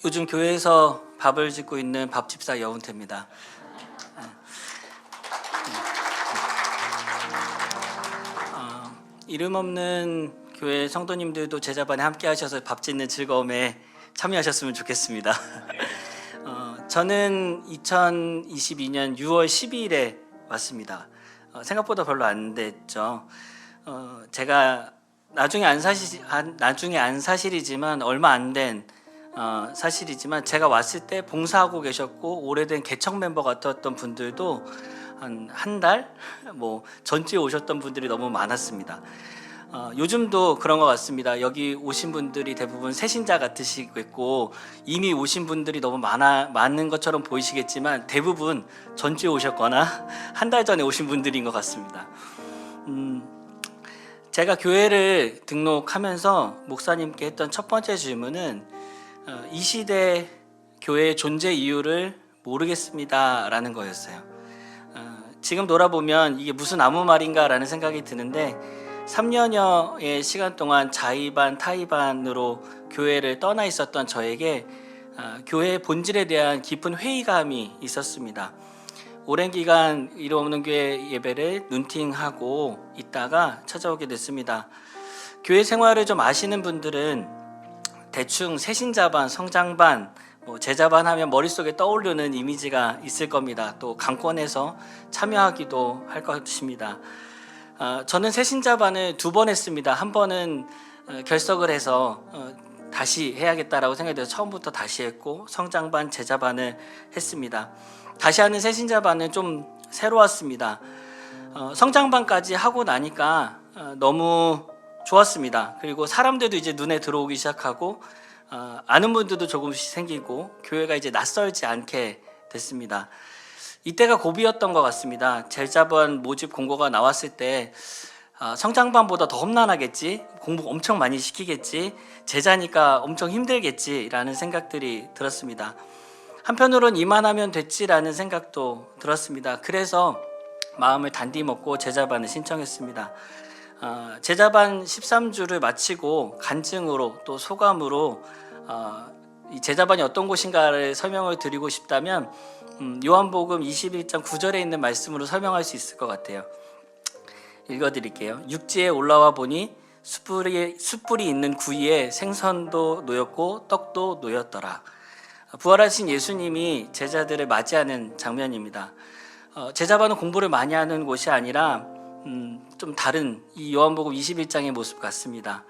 요즘 교회에서 밥을 짓고 있는 밥집사 여운태입니다. 이름 없는 교회 성도님들도 제자반에 함께 하셔서 밥 짓는 즐거움에 참여하셨으면 좋겠습니다. 저는 2022년 6월 12일에 왔습니다. 생각보다 별로 안 됐죠. 제가 나중에 안 사실이지만 얼마 안 된 사실이지만 제가 왔을 때 봉사하고 계셨고 오래된 개척 멤버 같았던 분들도 한 달 전주에 오셨던 분들이 너무 많았습니다. 요즘도 그런 것 같습니다. 여기 오신 분들이 대부분 새신자 같으시겠고 이미 오신 분들이 너무 많은 것처럼 보이시겠지만 대부분 전주에 오셨거나 한 달 전에 오신 분들인 것 같습니다. 제가 교회를 등록하면서 목사님께 했던 첫 번째 질문은 이 시대 교회의 존재 이유를 모르겠습니다 라는 거였어요. 지금 돌아보면 이게 무슨 아무 말인가 라는 생각이 드는데 3년여의 시간 동안 자의반 타의반으로 교회를 떠나 있었던 저에게 교회의 본질에 대한 깊은 회의감이 있었습니다. 오랜 기간 이름 없는 교회 예배를 눈팅하고 있다가 찾아오게 됐습니다. 교회 생활을 좀 아시는 분들은 대충 새신자반, 성장반, 제자반 하면 머릿속에 떠오르는 이미지가 있을 겁니다. 또 강권해서 참여하기도 할 것입니다. 저는 새신자반을 2번 했습니다. 한 번은 결석을 해서 다시 해야겠다라고 생각이 돼서 처음부터 다시 했고, 성장반, 제자반을 했습니다. 다시 하는 새신자반은 좀 새로웠습니다. 성장반까지 하고 나니까 너무 좋았습니다. 그리고 사람들도 이제 눈에 들어오기 시작하고 아는 분들도 조금씩 생기고 교회가 이제 낯설지 않게 됐습니다. 이때가 고비였던 것 같습니다. 제자반 모집 공고가 나왔을 때 성장반보다 더 험난하겠지, 공부 엄청 많이 시키겠지, 제자니까 엄청 힘들겠지라는 생각들이 들었습니다. 한편으로는 이만하면 됐지라는 생각도 들었습니다. 그래서 마음을 단디 먹고 제자반을 신청했습니다. 제자반 13주를 마치고 간증으로 또 소감으로 이 제자반이 어떤 곳인가를 설명을 드리고 싶다면 요한복음 21장 9절에 있는 말씀으로 설명할 수 있을 것 같아요. 읽어드릴게요. 육지에 올라와 보니 숯불이 있는 구이에 생선도 놓였고 떡도 놓였더라. 부활하신 예수님이 제자들을 맞이하는 장면입니다. 제자반은 공부를 많이 하는 곳이 아니라 좀 다른 이 요한복음 21장의 모습 같습니다.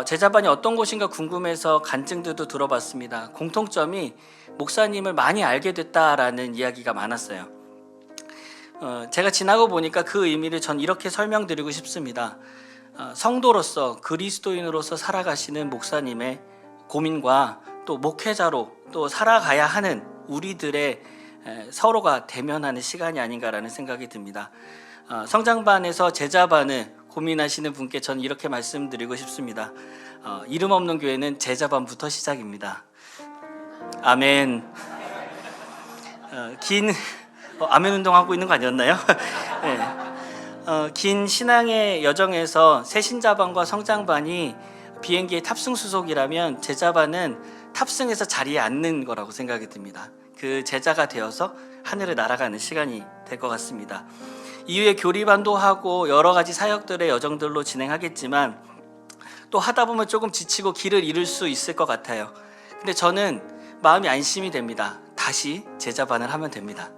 제자반이 어떤 곳인가 궁금해서 간증들도 들어봤습니다. 공통점이 목사님을 많이 알게 됐다라는 이야기가 많았어요. 제가 지나고 보니까 그 의미를 전 이렇게 설명드리고 싶습니다. 성도로서 그리스도인으로서 살아가시는 목사님의 고민과 또 목회자로 또 살아가야 하는 우리들의 서로가 대면하는 시간이 아닌가라는 생각이 듭니다. 성장반에서 제자반을 고민하시는 분께 저는 이렇게 말씀드리고 싶습니다. 이름 없는 교회는 제자반부터 시작입니다. 아멘. 아멘 운동하고 있는 거 아니었나요? 네. 긴 신앙의 여정에서 새신자반과 성장반이 비행기의 탑승 수속이라면 제자반은 탑승해서 자리에 앉는 거라고 생각이 듭니다. 그 제자가 되어서 하늘을 날아가는 시간이 될 것 같습니다. 이후에 교리반도 하고 여러 가지 사역들의 여정들로 진행하겠지만 또 하다 보면 조금 지치고 길을 잃을 수 있을 것 같아요. 근데 저는 마음이 안심이 됩니다. 다시 제자반을 하면 됩니다.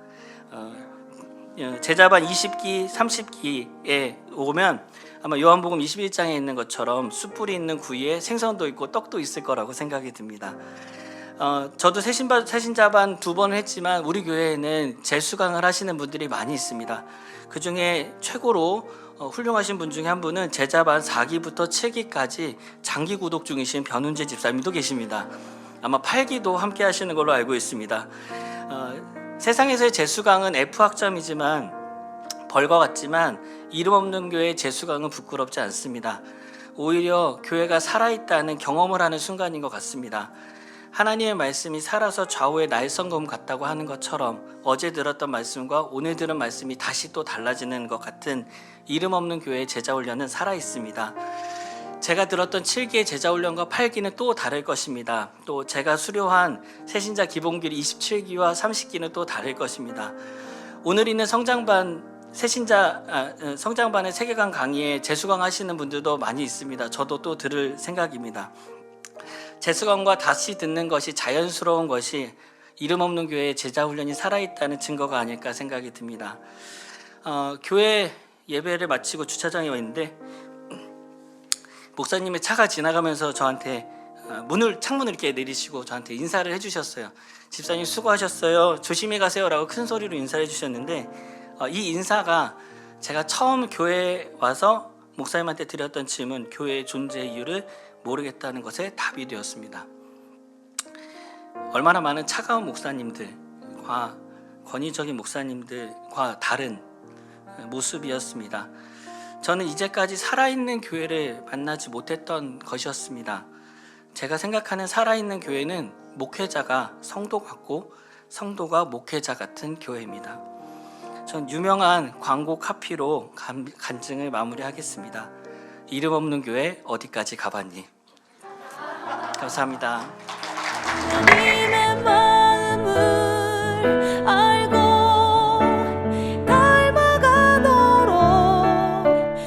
제자반 20기, 30기에 오면 아마 요한복음 21장에 있는 것처럼 숯불이 있는 구이에 생선도 있고 떡도 있을 거라고 생각이 듭니다. 저도 새신자반 2번을 했지만 우리 교회에는 재수강을 하시는 분들이 많이 있습니다. 그 중에 최고로 훌륭하신 분 중에 한 분은 제자반 4기부터 7기까지 장기 구독 중이신 변훈재 집사님도 계십니다. 아마 8기도 함께 하시는 걸로 알고 있습니다. 세상에서의 재수강은 F학점이지만 벌거 같지만 이름 없는 교회의 재수강은 부끄럽지 않습니다. 오히려 교회가 살아있다는 경험을 하는 순간인 것 같습니다. 하나님의 말씀이 살아서 좌우의 날성검 같다고 하는 것처럼 어제 들었던 말씀과 오늘 들은 말씀이 다시 또 달라지는 것 같은 이름 없는 교회의 제자 훈련은 살아있습니다. 제가 들었던 7기의 제자훈련과 8기는 또 다를 것입니다. 또 제가 수료한 새신자 기본기율 27기와 30기는 또 다를 것입니다. 오늘 있는 성장반의 세계관 강의에 재수강 하시는 분들도 많이 있습니다. 저도 또 들을 생각입니다. 재수강과 다시 듣는 것이 자연스러운 것이 이름 없는 교회의 제자훈련이 살아있다는 증거가 아닐까 생각이 듭니다. 교회 예배를 마치고 주차장에 와 있는데 목사님의 차가 지나가면서 저한테 창문을 이렇게 내리시고 저한테 인사를 해주셨어요. 집사님 수고하셨어요. 조심히 가세요라고 큰 소리로 인사해 주셨는데 이 인사가 제가 처음 교회에 와서 목사님한테 드렸던 질문, 교회의 존재 이유를 모르겠다는 것에 답이 되었습니다. 얼마나 많은 차가운 목사님들과 권위적인 목사님들과 다른 모습이었습니다. 저는 이제까지 살아있는 교회를 만나지 못했던 것이었습니다. 제가 생각하는 살아있는 교회는 목회자가 성도 같고 성도가 목회자 같은 교회입니다. 전 유명한 광고 카피로 간증을 마무리하겠습니다. 이름 없는 교회 어디까지 가봤니? 감사합니다.